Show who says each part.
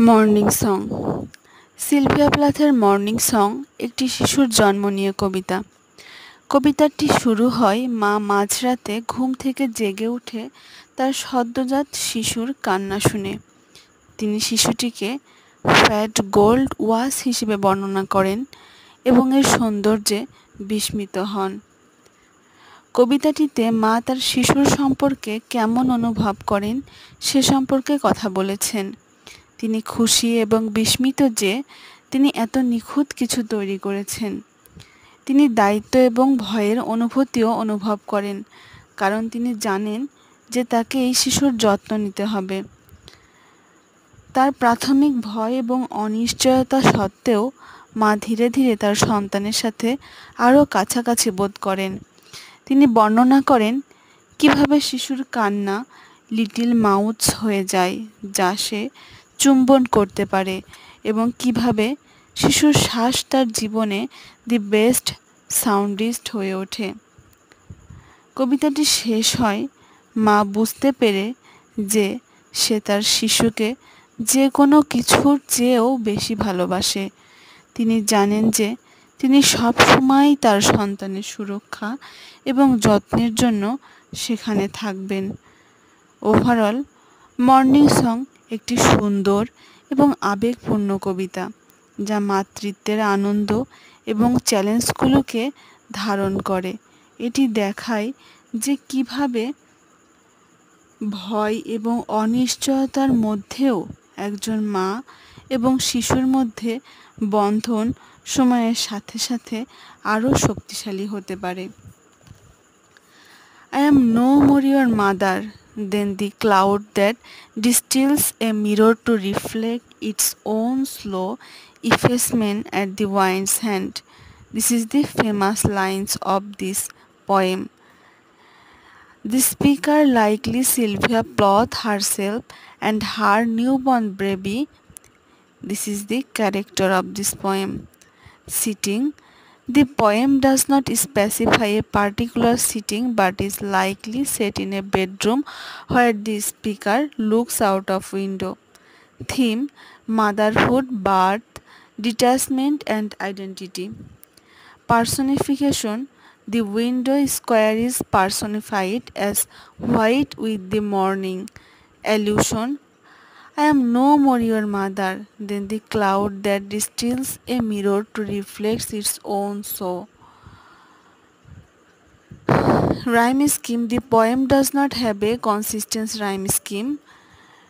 Speaker 1: Morning song. Sylvia প্লাথের morning song একটি শিশুর জন্ম নিয়ে কবিতা। কবিতাটি শুরু হয় মা মাঝরাতে ঘুম থেকে জেগে উঠে তার সদ্যজাত শিশুর কান্না শুনে। তিনি শিশুটিকে ফ্যাট গোল্ড ওয়াশ হিসেবে বর্ণনা করেন এবং এর সৌন্দর্যে বিস্মিত হন। কবিতাটিতে মা তার শিশুর সম্পর্কে কেমন অনুভব করেন সে সম্পর্কে কথা বলেছেন। তিনি খুশি এবং বিস্মিত যে তিনি এত নিখুঁত কিছু তৈরি করেছেন। তিনি দায়িত্ব এবং ভয়ের অনুভূতিও অনুভব করেন, কারণ তিনি জানেন যে তাকে এই শিশুর যত্ন নিতে হবে। তার প্রাথমিক ভয় এবং অনিশ্চয়তা সত্ত্বেও মা ধীরে ধীরে তার সন্তানের সাথে আরও কাছাকাছি বোধ করেন। তিনি বর্ণনা করেন কিভাবে শিশুর কান্না লিটল মাউথস হয়ে যায় যা সে চুম্বন করতে পারে এবং কিভাবে শিশুর শ্বাস তার জীবনে দি বেস্ট সাউন্ডিস্ট হয়ে ওঠে। কবিতাটি শেষ হয় মা বুঝতে পেরে যে সে তার শিশুকে যে কোনো কিছুর চেয়েও বেশি ভালোবাসে। তিনি জানেন যে তিনি সবসময় তার সন্তানের সুরক্ষা এবং যত্নের জন্য সেখানে থাকবেন। ওভারঅল মর্নিং সং একটি সুন্দর এবং আবেগপূর্ণ কবিতা যা মাতৃত্বের আনন্দ এবং চ্যালেঞ্জগুলোকে ধারণ করে। এটি দেখায় যে কিভাবে ভয় এবং অনিশ্চয়তার মধ্যেও একজন মা এবং শিশুর মধ্যে বন্ধন সময়ের সাথে সাথে আরও শক্তিশালী হতে পারে। I am no more your mother than the cloud that distills a mirror to reflect its own slow effacement at the wind's hand. This is the famous lines of this poem. The speaker, likely Sylvia Plath herself and her newborn baby, this is the character of this poem. Sitting. The poem does not specify a particular sitting but is likely set in a bedroom where the speaker looks out of window. Theme: motherhood, birth, detachment and identity. Personification: the window square is personified as white with the morning. Allusion: I am no more your mother than the cloud that distills a mirror to reflect its own soul. Rhyme scheme: the poem does not have a consistent rhyme scheme.